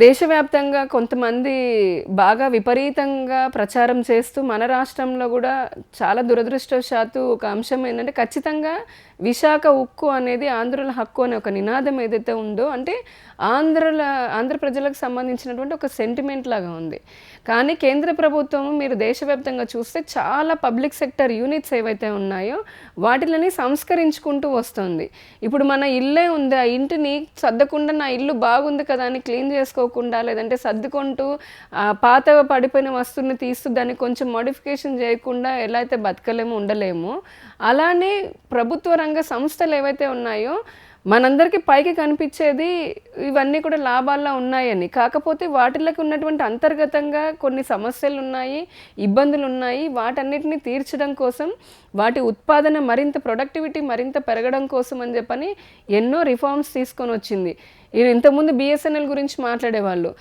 దేశవ్యాప్తంగా కొంతమంది బాగా విపరీతంగా ప్రచారం చేస్తూ మన రాష్ట్రంలో గూడా చాలా దురదృష్టవశాత్తు ఒక అంశం ఏంటంటే ఖచ్చితంగా విశాఖ ఉక్కు అనేది ఆంధ్రుల హక్కు అనే ఒక నినాదం ఏదైతే ఉందో అంటే ఆంధ్ర ప్రజలకు సంబంధించినటువంటి ఒక సెంటిమెంట్ లాగా ఉంది. కానీ కేంద్ర ప్రభుత్వం మీరు దేశవ్యాప్తంగా చూస్తే చాలా పబ్లిక్ సెక్టర్ యూనిట్స్ ఏవైతే ఉన్నాయో వాటిలని సంస్కరించుకుంటూ వస్తుంది. ఇప్పుడు మన ఇల్లే ఉంది, ఆ ఇంటిని సర్దకుండా నా ఇల్లు బాగుంది కదా అని క్లీన్ చేసుకోకుండా లేదంటే సర్దుకుంటూ పాత పడిపోయిన వస్తువుని తీస్తూ దాన్ని కొంచెం మోడిఫికేషన్ చేయకుండా ఎలా అయితే బతకలేము ఉండలేము, అలానే ప్రభుత్వ రంగ సంస్థలు ఏవైతే ఉన్నాయో మనందరికీ పైకి కనిపించేది ఇవన్నీ కూడా లాభాల్లో ఉన్నాయని. కాకపోతే వాటిలోకి ఉన్నటువంటి అంతర్గతంగా కొన్ని సమస్యలు ఉన్నాయి, ఇబ్బందులు ఉన్నాయి. వాటన్నిటిని తీర్చడం కోసం వాటి ఉత్పాదన మరింత ప్రొడక్టివిటీ మరింత పెరగడం కోసం అని చెప్పని ఎన్నో రిఫార్మ్స్ తీసుకొని వచ్చింది. ఇంతకుముందు బిఎస్ఎన్ఎల్ గురించి మాట్లాడేవాళ్ళు,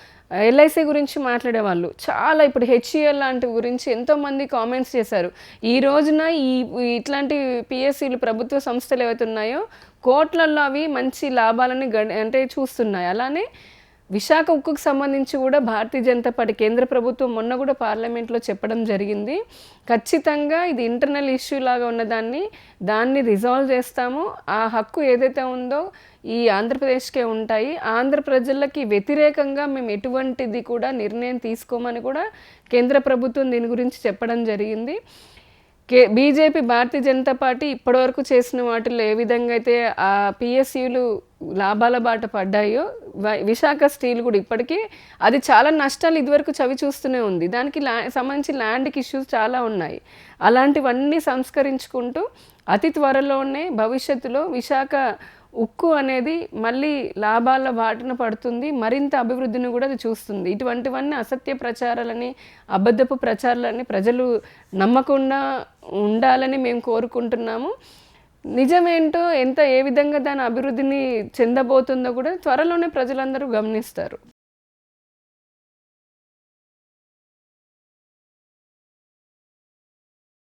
ఎల్ఐసి గురించి మాట్లాడేవాళ్ళు, చాలా ఇప్పుడు హెచ్ఈఎల్ లాంటి గురించి ఎంతోమంది కామెంట్స్ చేశారు. ఈ రోజున ఇట్లాంటి పిఎస్సీలు ప్రభుత్వ సంస్థలు ఏవైతే ఉన్నాయో కోట్లల్లో అవి మంచి లాభాలని అంటే చూస్తున్నాయి. అలానే విశాఖ ఉక్కుకు సంబంధించి కూడా భారతీయ జనతా పార్టీ కేంద్ర ప్రభుత్వం మొన్న కూడా పార్లమెంట్లో చెప్పడం జరిగింది. ఖచ్చితంగా ఇది ఇంటర్నల్ ఇష్యూ లాగా దాన్ని రిజాల్వ్ చేస్తాము. ఆ హక్కు ఏదైతే ఉందో ఈ ఆంధ్రప్రదేశ్కే ఉంటాయి. ఆంధ్ర ప్రజలకి వ్యతిరేకంగా మేము ఎటువంటిది కూడా నిర్ణయం తీసుకోమని కూడా కేంద్ర ప్రభుత్వం దీని గురించి చెప్పడం జరిగింది. బీజేపీ భారతీయ జనతా పార్టీ ఇప్పటివరకు చేసిన వాటిల్లో ఏ విధంగా అయితే ఆ పిఎస్యులు లాభాల బాట పడ్డాయో విశాఖ స్టీల్ కూడా ఇప్పటికీ అది చాలా నష్టాలు ఇదివరకు చవి చూస్తూనే ఉంది. దానికి సంబంధించి ల్యాండ్కి ఇష్యూస్ చాలా ఉన్నాయి. అలాంటివన్నీ సంస్కరించుకుంటూ అతి త్వరలోనే భవిష్యత్తులో విశాఖ ఉక్కు అనేది మళ్ళీ లాభాల బాటన పడుతుంది, మరింత అభివృద్ధిని కూడా అది చూస్తుంది. ఇటువంటివన్నీ అసత్య ప్రచారాలని అబద్ధపు ప్రచారాలని ప్రజలు నమ్మకుండా ఉండాలని మేము కోరుకుంటున్నాము. నిజమేంటో ఏ విధంగా దాని అభివృద్ధిని చెందబోతుందో కూడా త్వరలోనే ప్రజలందరూ గమనిస్తారు.